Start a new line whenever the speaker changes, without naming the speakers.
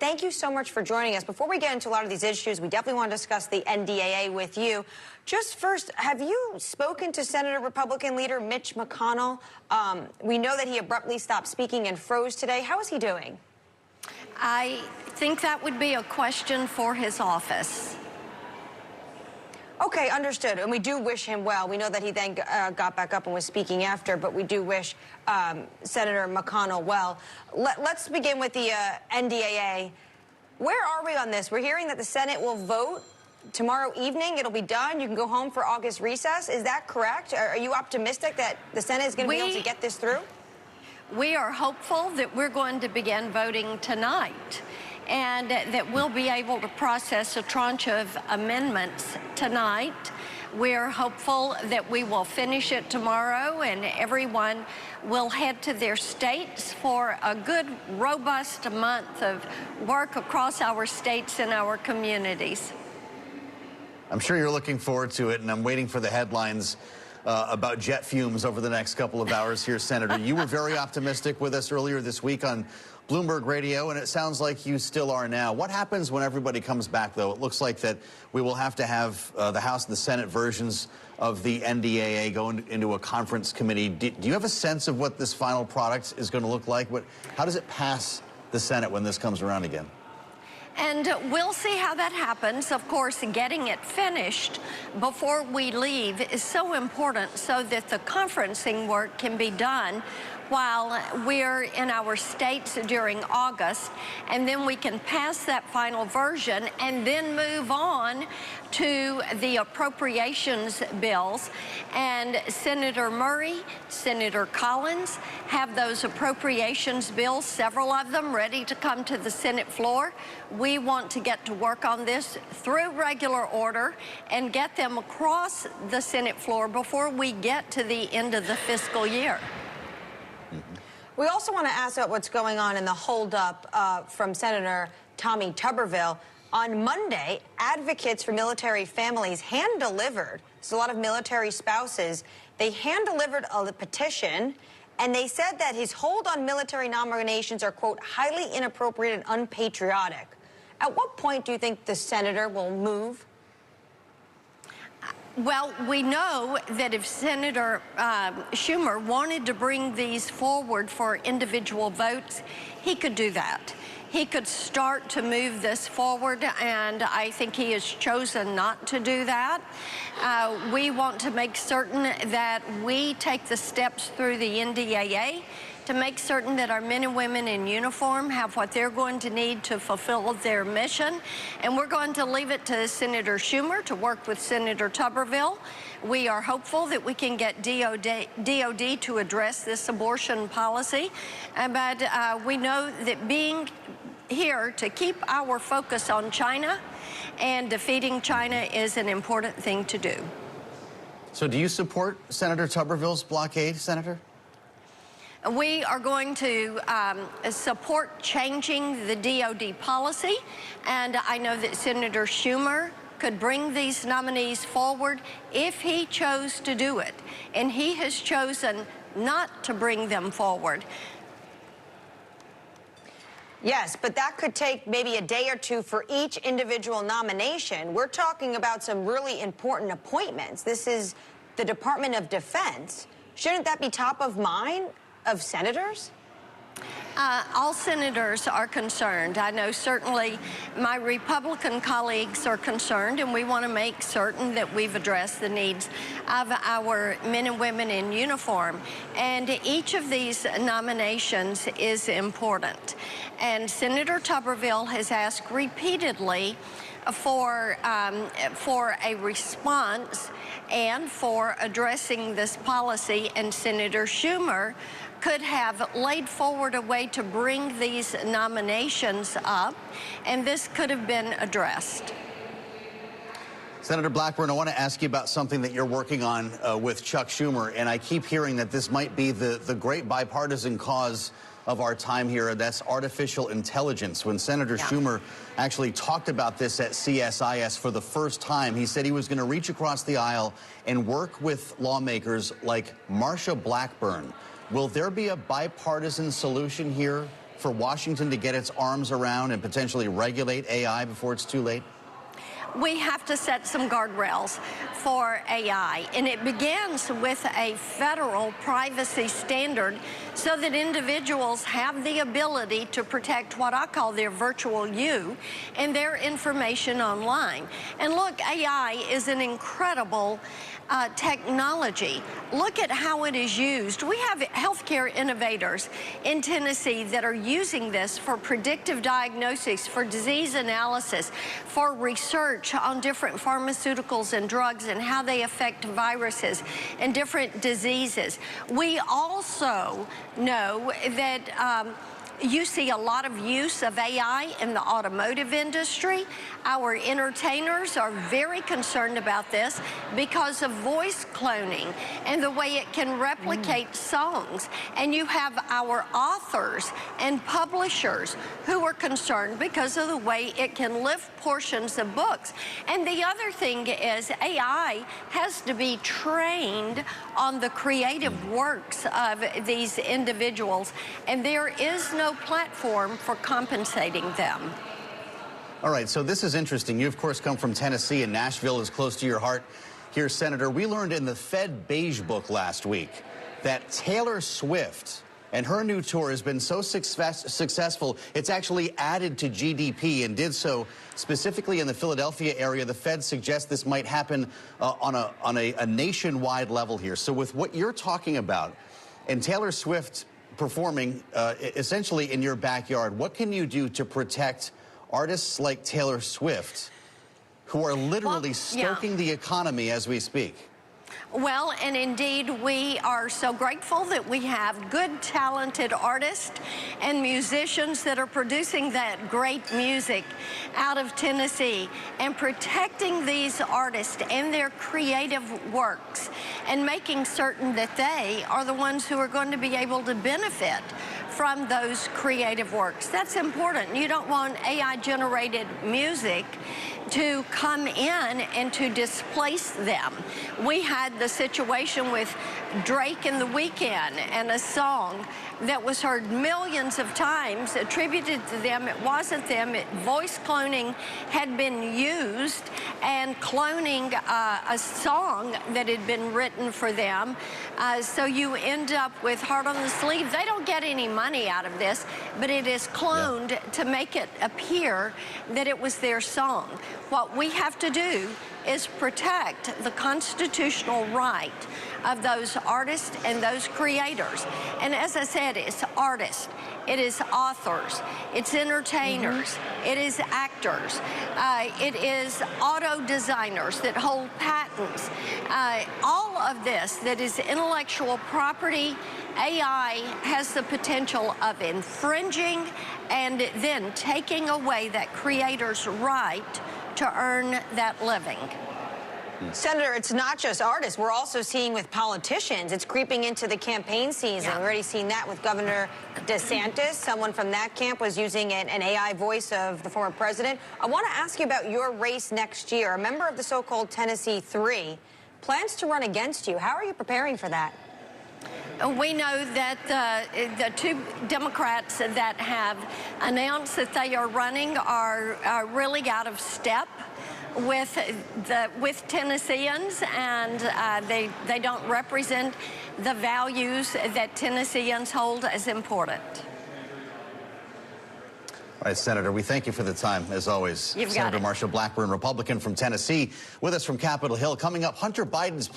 thank you so much for joining us. Before we get into a lot of these issues, we definitely want to discuss the NDAA with you. Just first, have you spoken to Senator Republican leader Mitch McConnell? We know that he abruptly stopped speaking and froze today. How is he doing?
I think that would be a question for his office.
Okay, understood. And we do wish him well. We know that he then got back up and was speaking after, but we do wish Senator McConnell well. Let's begin with the NDAA. Where are we on this? We're hearing that the Senate will vote tomorrow evening. It'll be done. You can go home for August recess. Is that correct? Are you optimistic that the Senate is going to be able to get this through?
We are hopeful that we're going to begin voting tonight, and that we'll be able to process a tranche of amendments tonight. We're hopeful that we will finish it tomorrow and everyone will head to their states for a good, robust month of work across our states and our communities.
I'm sure you're looking forward to it, and I'm waiting for the headlines about jet fumes over the next couple of hours here, Senator. You were very optimistic with us earlier this week on Bloomberg Radio, and it sounds like you still are now. What happens when everybody comes back, though? It looks like that we will have to have the House and the Senate versions of the NDAA go into a conference committee. Do you have a sense of what this final product is going to look like? How does it pass the Senate when this comes around again?
And we'll see how that happens. Of course, getting it finished before we leave is so important so that the conferencing work can be done while we're in our states during August, and then we can pass that final version and then move on to the appropriations bills. And Senator Murray, Senator Collins have those appropriations bills, several of them ready to come to the Senate floor. We want to get to work on this through regular order and get them across the Senate floor before we get to the end of the fiscal year.
We also want to ask about what's going on in the holdup from Senator Tommy Tuberville. On Monday, advocates for military families hand-delivered, so a lot of military spouses, they hand-delivered a petition, and they said that his hold on military nominations are, quote, highly inappropriate and unpatriotic. At what point do you think the senator will move?
Well, we know that if Senator Schumer wanted to bring these forward for individual votes, he could do that. He could start to move this forward, and I think he has chosen not to do that. We want to make certain that we take the steps through the NDAA to make certain that our men and women in uniform have what they're going to need to fulfill their mission. And we're going to leave it to Senator Schumer to work with Senator Tuberville. We are hopeful that we can get DOD to address this abortion policy. But we know that being here to keep our focus on China and defeating China is an important thing to do.
So do you support Senator Tuberville's blockade, Senator?
We are going to support changing the DOD policy, and I know that Senator Schumer could bring these nominees forward if he chose to do it, and he has chosen not to bring them forward.
Yes, but that could take maybe a day or two for each individual nomination. We're talking about some really important appointments. This is the Department of Defense. Shouldn't that be top of mind of senators?
All senators are concerned. I know certainly my Republican colleagues are concerned, and we want to make certain that we've addressed the needs of our men and women in uniform. And each of these nominations is important. And Senator Tuberville has asked repeatedly for a response and for addressing this policy, and Senator Schumer could have laid forward a way to bring these nominations up, and this could have been addressed.
Senator Blackburn, I want to ask you about something that you're working on with Chuck Schumer, and I keep hearing that this might be the great bipartisan cause of our time here, and that's artificial intelligence. When Senator Schumer actually talked about this at CSIS for the first time, he said he was going to reach across the aisle and work with lawmakers like Marsha Blackburn. Will there be a bipartisan solution here for Washington to get its arms around and potentially regulate AI before it's too late?
We have to set some guardrails for AI, and it begins with a federal privacy standard so that individuals have the ability to protect what I call their virtual you and their information online. And look, AI is an incredible technology. Look at how it is used. We have healthcare innovators in Tennessee that are using this for predictive diagnosis, for disease analysis, for research on different pharmaceuticals and drugs and how they affect viruses and different diseases. We also know that you see a lot of use of AI in the automotive industry. Our entertainers are very concerned about this because of voice cloning and the way it can replicate songs. And you have our authors and publishers who are concerned because of the way it can lift portions of books. And the other thing is AI has to be trained on the creative works of these individuals, and there is no platform for compensating them.
All right, so this is interesting. You, of course, come from Tennessee, and Nashville is close to your heart here, Senator. We learned in the Fed Beige Book last week that Taylor Swift and her new tour has been so successful, it's actually added to GDP and did so specifically in the Philadelphia area. The Fed suggests this might happen on a nationwide level here. So with what you're talking about and Taylor Swift performing essentially in your backyard, what can you do to protect artists like Taylor Swift who are literally stoking the economy as we speak?
Well, and indeed, we are so grateful that we have good, talented artists and musicians that are producing that great music out of Tennessee and protecting these artists and their creative works and making certain that they are the ones who are going to be able to benefit from those creative works. That's important. You don't want AI-generated music to come in and to displace them. We had the situation with Drake and The Weeknd and a song that was heard millions of times attributed to them. It wasn't them. Voice cloning had been used and cloning a song that had been written for them. So you end up with Heart on the Sleeve. They don't get any money out of this, but it is cloned to make it appear that it was their song. What we have to do is protect the constitutional right of those artists and those creators. And as I said, it's artists, it is authors, it's entertainers, it is actors, it is auto designers that hold patents. All of this that is intellectual property, AI has the potential of infringing and then taking away that creator's right to earn that living.
Senator, it's not just artists. We're also seeing with politicians. It's creeping into the campaign season. We've already seen that with Governor DeSantis. Someone from that camp was using an AI voice of the former president. I want to ask you about your race next year. A member of the so-called Tennessee Three plans to run against you. How are you preparing for that?
We know that the two Democrats that have announced that they are running are really out of step with Tennesseans, and they don't represent the values that Tennesseans hold as important.
All right, Senator, we thank you for the time, as always.
You've got
Senator
it.
Marsha Blackburn, Republican from Tennessee, with us from Capitol Hill. Coming up, Hunter Biden's